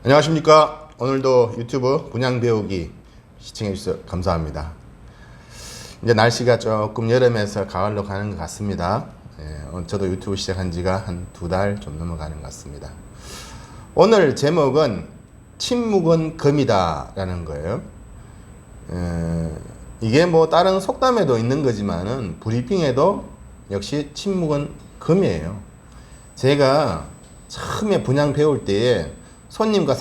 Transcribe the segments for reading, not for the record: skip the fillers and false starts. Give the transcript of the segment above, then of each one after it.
안녕하십니까. 오늘도 유튜브 분양 배우기 시청해 주셔서 감사합니다. 이제 날씨가 조금 여름에서 가을로 가는 것 같습니다. 저도 유튜브 시작한 지가 한 2달 좀 넘어가는 것 같습니다. 오늘 제목은 침묵은 금이다 라는 거예요. 이게 뭐 다른 속담에도 있는 거지만은 브리핑에도 역시 침묵은 금이에요. 제가 처음에 분양 배울 때에 손님과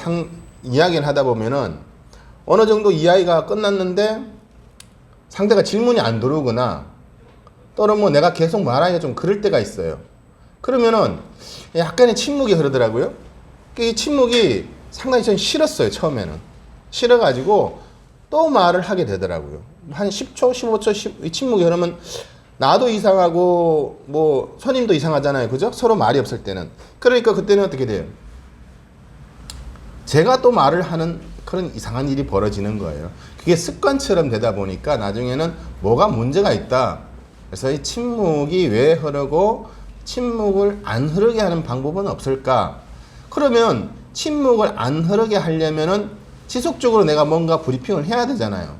이야기를 하다 보면은 어느 정도 이야기가 끝났는데 상대가 질문이 안 들어오거나 또는 뭐 내가 계속 말하기가 좀 그럴 때가 있어요. 그러면은 약간의 침묵이 흐르더라고요. 이 침묵이 상당히 전 싫었어요. 처음에는 싫어가지고 또 말을 하게 되더라고요. 한 10초, 15초 침묵이 흐르면 나도 이상하고 뭐 손님도 이상하잖아요. 그죠? 서로 말이 없을 때는. 그러니까 그때는 어떻게 돼요? 제가 또 말을 하는 그런 이상한 일이 벌어지는 거예요. 그게 습관처럼 되다 보니까 나중에는 뭐가 문제가 있다. 그래서 이 침묵이 왜 흐르고 침묵을 안 흐르게 하는 방법은 없을까? 그러면 침묵을 안 흐르게 하려면은 지속적으로 내가 뭔가 브리핑을 해야 되잖아요.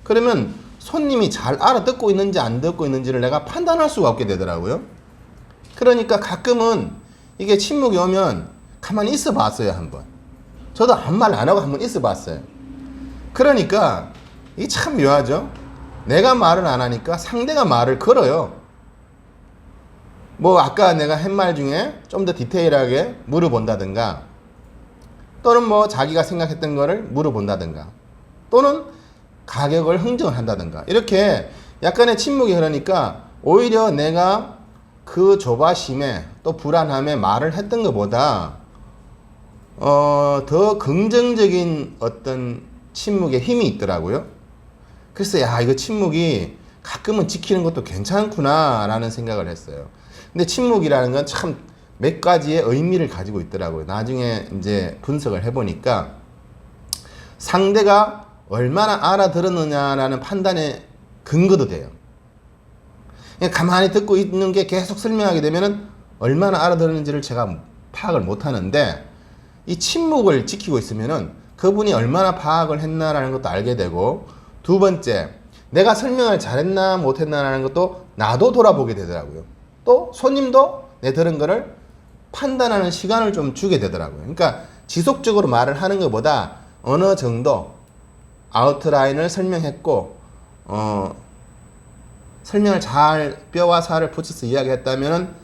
그러면 손님이 잘 알아듣고 있는지 안 듣고 있는지를 내가 판단할 수가 없게 되더라고요. 그러니까 가끔은 이게 침묵이 오면 가만히 있어 봤어요, 한번. 저도 아무 말 안 하고 한번 있어 봤어요. 그러니까 이게 참 묘하죠. 내가 말을 안 하니까 상대가 말을 걸어요. 뭐 아까 내가 한 말 중에 좀 더 디테일하게 물어본다든가 또는 뭐 자기가 생각했던 거를 물어본다든가 또는 가격을 흥정을 한다든가 이렇게 약간의 침묵이 흐르니까 오히려 내가 그 조바심에 또 불안함에 말을 했던 것보다 더 긍정적인 어떤 침묵의 힘이 있더라고요. 그래서 이거 침묵이 가끔은 지키는 것도 괜찮구나 라는 생각을 했어요. 근데 침묵이라는 건 참 몇 가지의 의미를 가지고 있더라고요. 나중에 이제 분석을 해보니까 상대가 얼마나 알아들었느냐라는 판단의 근거도 돼요. 그냥 가만히 듣고 있는 게 계속 설명하게 되면은 얼마나 알아들었는지를 제가 파악을 못 하는데 이 침묵을 지키고 있으면은 그분이 얼마나 파악을 했나라는 것도 알게 되고, 두 번째, 내가 설명을 잘했나 못했나라는 것도 나도 돌아보게 되더라고요. 또 손님도 내 들은 거를 판단하는 시간을 좀 주게 되더라고요. 그러니까 지속적으로 말을 하는 것보다 어느 정도 아웃라인을 설명했고 설명을 잘 뼈와 살을 붙여서 이야기했다면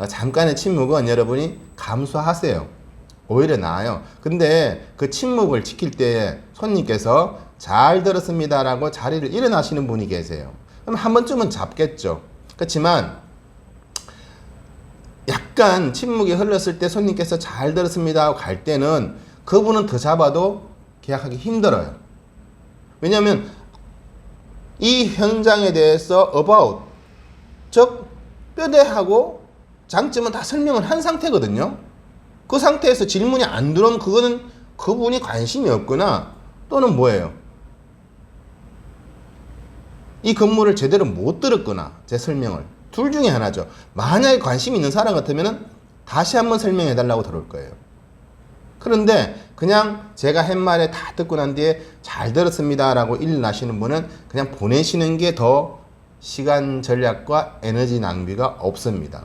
잠깐의 침묵은 여러분이 감수하세요. 오히려 나아요. 근데 그 침묵을 지킬 때 손님께서 잘 들었습니다 라고 자리를 일어나시는 분이 계세요. 그럼 한 번쯤은 잡겠죠. 그렇지만 약간 침묵이 흘렀을 때 손님께서 잘 들었습니다 하고 갈 때는 그분은 더 잡아도 계약하기 힘들어요. 왜냐하면 이 현장에 대해서 about, 즉 뼈대하고 장점은 다 설명을 한 상태거든요. 그 상태에서 질문이 안 들어오면 그거는 그분이 관심이 없거나 또는 뭐예요? 이 건물을 제대로 못 들었거나 제 설명을. 둘 중에 하나죠. 만약에 관심이 있는 사람 같으면 다시 한번 설명해 달라고 들어올 거예요. 그런데 그냥 제가 한 말에 다 듣고 난 뒤에 잘 들었습니다 라고 일어나시는 분은 그냥 보내시는 게 더 시간 전략과 에너지 낭비가 없습니다.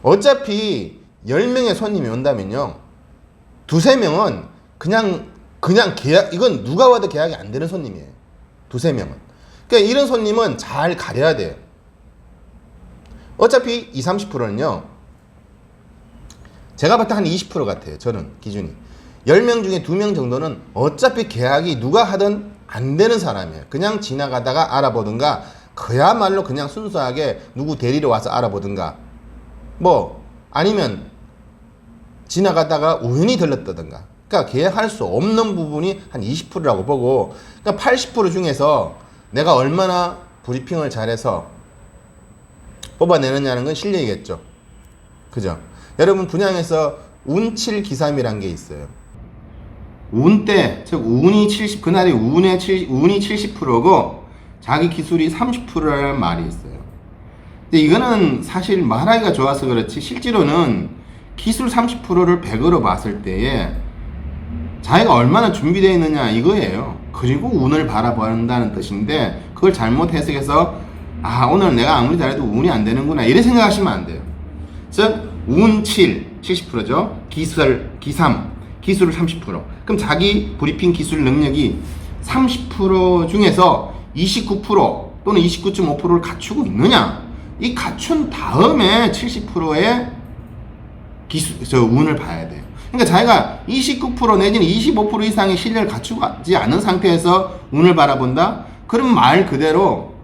어차피 10명의 손님이 온다면요, 2-3명은 그냥 계약, 이건 누가 와도 계약이 안 되는 손님이에요. 2-3명은. 그러니까 이런 손님은 잘 가려야 돼요. 어차피 20-30%는요, 제가 봤을 때 한 20% 같아요. 저는 기준이. 10명 중에 2명 정도는 어차피 계약이 누가 하든 안 되는 사람이에요. 그냥 지나가다가 알아보든가, 그야말로 그냥 순수하게 누구 데리러 와서 알아보든가, 뭐 아니면 지나가다가 우연히 들렀다든가. 그러니까 계약할 수 없는 부분이 한 20%라고 보고, 그러니까 80% 중에서 내가 얼마나 브리핑을 잘해서 뽑아내느냐는 건 실력이겠죠. 그죠? 여러분 분양에서 운칠기삼이라는 게 있어요. 운때, 즉 운이 70, 그날이 운이 70%고 자기 기술이 30%라는 말이 있어요. 근데 이거는 사실 말하기가 좋아서 그렇지 실제로는 기술 30%를 100으로 봤을 때에 자기가 얼마나 준비되어 있느냐 이거예요. 그리고 운을 바라본다는 뜻인데 그걸 잘못 해석해서 오늘 내가 아무리 잘해도 운이 안 되는구나 이렇게 생각하시면 안 돼요. 즉 운 7, 70%죠. 기술, 기삼, 기술을 30%. 그럼 자기 브리핑 기술 능력이 30% 중에서 29% 또는 29.5%를 갖추고 있느냐? 이 갖춘 다음에 70%의 운을 봐야 돼요. 그러니까 자기가 29% 내지는 25% 이상의 실력을 갖추지 않은 상태에서 운을 바라본다? 그럼 말 그대로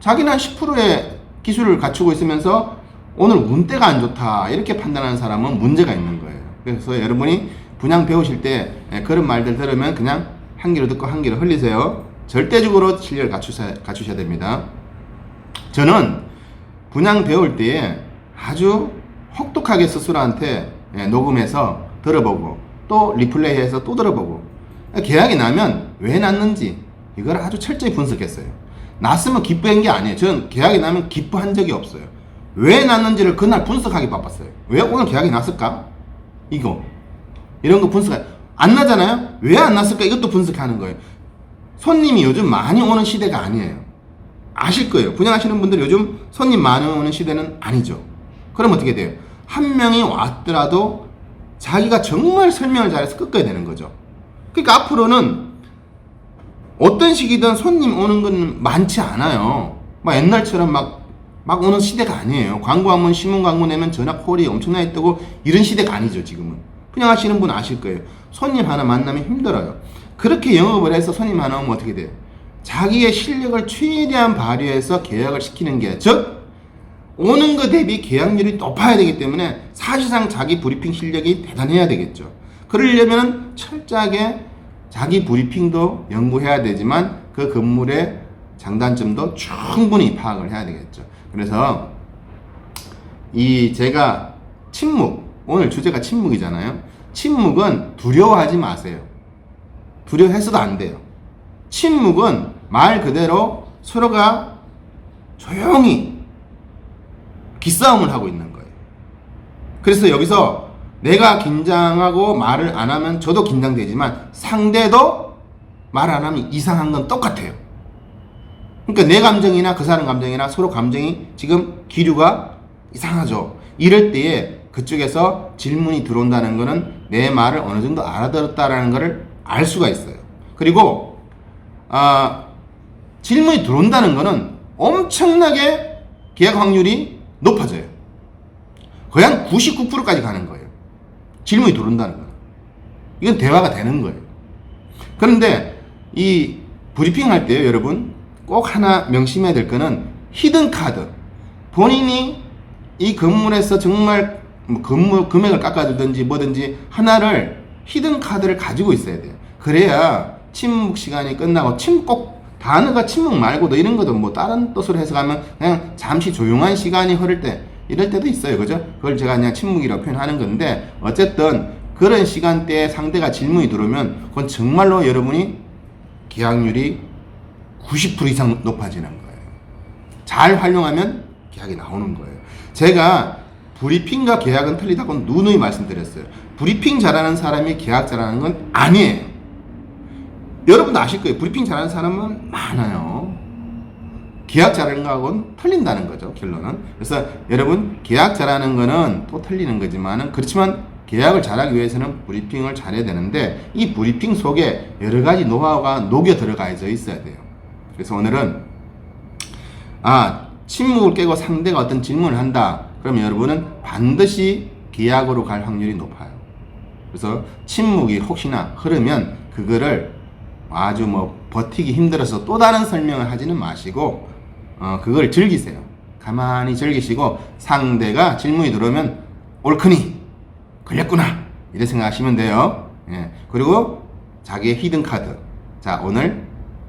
자기는 한 10%의 기술을 갖추고 있으면서 오늘 운때가 안 좋다 이렇게 판단하는 사람은 문제가 있는 거예요. 그래서 여러분이 분양 배우실 때 그런 말들 들으면 그냥 한 귀로 듣고 한 귀로 흘리세요. 절대적으로 실력을 갖추셔야 됩니다. 저는 분양 배울 때에 아주 혹독하게 스스로한테 녹음해서 들어보고 또 리플레이해서 또 들어보고 계약이 나면 왜 났는지 이걸 아주 철저히 분석했어요. 났으면 기뻐한 게 아니에요. 저는 계약이 나면 기뻐한 적이 없어요. 왜 났는지를 그날 분석하기 바빴어요. 왜 오늘 계약이 났을까? 이런 거 분석해. 안 나잖아요? 왜 안 났을까? 이것도 분석하는 거예요. 손님이 요즘 많이 오는 시대가 아니에요. 아실 거예요. 분양하시는 분들 요즘 손님 많이 오는 시대는 아니죠. 그럼 어떻게 돼요? 한 명이 왔더라도 자기가 정말 설명을 잘해서 꺾어야 되는 거죠. 그러니까 앞으로는 어떤 시기든 손님 오는 건 많지 않아요. 막 옛날처럼 막 오는 시대가 아니에요. 광고 한번 신문 광고 내면 전화 콜이 엄청나게 뜨고 이런 시대가 아니죠. 지금은 분양하시는 분 아실 거예요. 손님 하나 만나면 힘들어요. 그렇게 영업을 해서 손님 하나 오면 어떻게 돼요? 자기의 실력을 최대한 발휘해서 계약을 시키는 게, 즉 오는 것 대비 계약률이 높아야 되기 때문에 사실상 자기 브리핑 실력이 대단해야 되겠죠. 그러려면 철저하게 자기 브리핑도 연구해야 되지만 그 건물의 장단점도 충분히 파악을 해야 되겠죠. 그래서 제가 침묵, 오늘 주제가 침묵이잖아요. 침묵은 두려워하지 마세요. 두려워해서도 안 돼요. 침묵은 말 그대로 서로가 조용히 기싸움을 하고 있는 거예요. 그래서 여기서 내가 긴장하고 말을 안 하면 저도 긴장되지만 상대도 말 안 하면 이상한 건 똑같아요. 그러니까 내 감정이나 그 사람 감정이나 서로 감정이 지금 기류가 이상하죠. 이럴 때에 그쪽에서 질문이 들어온다는 거는 내 말을 어느 정도 알아들었다라는 것을 알 수가 있어요. 그리고 질문이 들어온다는 거는 엄청나게 계약 확률이 높아져요. 거의 한 99%까지 가는 거예요. 질문이 들어온다는 거는. 이건 대화가 되는 거예요. 그런데 이 브리핑 할 때요, 여러분 꼭 하나 명심해야 될 거는 히든 카드. 본인이 이 건물에서 정말 건물 금액을 깎아주든지 뭐든지 하나를 히든 카드를 가지고 있어야 돼요. 그래야 침묵 시간이 끝나고 꼭 단어가 침묵 말고도 이런 것도 뭐 다른 뜻으로 해석하면 그냥 잠시 조용한 시간이 흐를 때 이럴 때도 있어요. 그죠? 그걸 제가 그냥 침묵이라고 표현하는 건데 어쨌든 그런 시간대에 상대가 질문이 들어오면 그건 정말로 여러분이 계약률이 90% 이상 높아지는 거예요. 잘 활용하면 계약이 나오는 거예요. 제가 브리핑과 계약은 틀리다고 누누이 말씀드렸어요. 브리핑 잘하는 사람이 계약 잘하는 건 아니에요. 여러분도 아실 거예요. 브리핑 잘하는 사람은 많아요. 계약 잘하는 거하고는 틀린다는 거죠, 결론은. 그래서 여러분 계약 잘하는 거는 또 틀리는 거지만은 그렇지만 계약을 잘하기 위해서는 브리핑을 잘해야 되는데 이 브리핑 속에 여러 가지 노하우가 녹여 들어가져 있어야 돼요. 그래서 오늘은 침묵을 깨고 상대가 어떤 질문을 한다. 그러면 여러분은 반드시 계약으로 갈 확률이 높아요. 그래서 침묵이 혹시나 흐르면 그거를 아주 버티기 힘들어서 또 다른 설명을 하지는 마시고 그걸 즐기세요. 가만히 즐기시고 상대가 질문이 들어오면 옳거니 걸렸구나 이렇게 생각하시면 돼요. 예. 그리고 자기의 히든 카드. 자, 오늘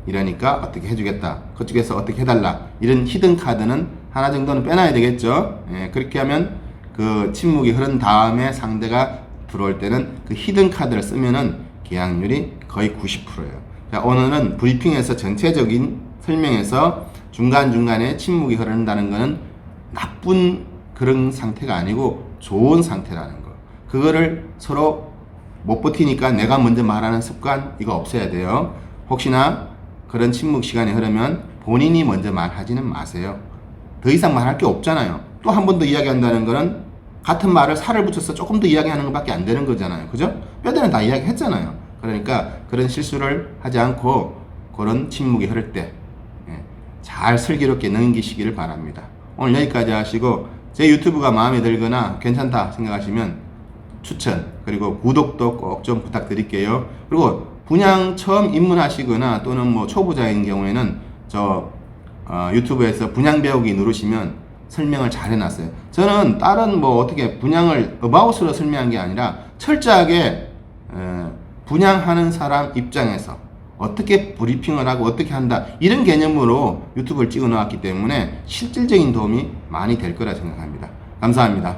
이러니까 어떻게 해주겠다. 그쪽에서 어떻게 해달라. 이런 히든 카드는 하나 정도는 빼놔야 되겠죠. 예. 그렇게 하면 그 침묵이 흐른 다음에 상대가 들어올 때는 그 히든 카드를 쓰면은 계약률이 거의 90%예요. 자, 오늘은 브리핑에서 전체적인 설명에서 중간중간에 침묵이 흐른다는 것은 나쁜 그런 상태가 아니고 좋은 상태라는 거. 그거를 서로 못 버티니까 내가 먼저 말하는 습관 이거 없애야 돼요. 혹시나 그런 침묵 시간이 흐르면 본인이 먼저 말하지는 마세요. 더 이상 말할 게 없잖아요. 또 한 번 더 이야기한다는 거는 같은 말을 살을 붙여서 조금 더 이야기하는 것밖에 안 되는 거잖아요. 그죠? 뼈대는 다 이야기했잖아요. 그러니까 그런 실수를 하지 않고 그런 침묵이 흐를 때 잘 슬기롭게 넘기시기를 바랍니다. 오늘 여기까지 하시고 제 유튜브가 마음에 들거나 괜찮다 생각하시면 추천 그리고 구독도 꼭 좀 부탁드릴게요. 그리고 분양 처음 입문하시거나 또는 뭐 초보자인 경우에는 저 유튜브에서 분양 배우기 누르시면 설명을 잘 해놨어요. 저는 다른 뭐 어떻게 분양을 어바웃으로 설명한 게 아니라 철저하게 분양하는 사람 입장에서 어떻게 브리핑을 하고 어떻게 한다 이런 개념으로 유튜브를 찍어 놓았기 때문에 실질적인 도움이 많이 될 거라 생각합니다. 감사합니다.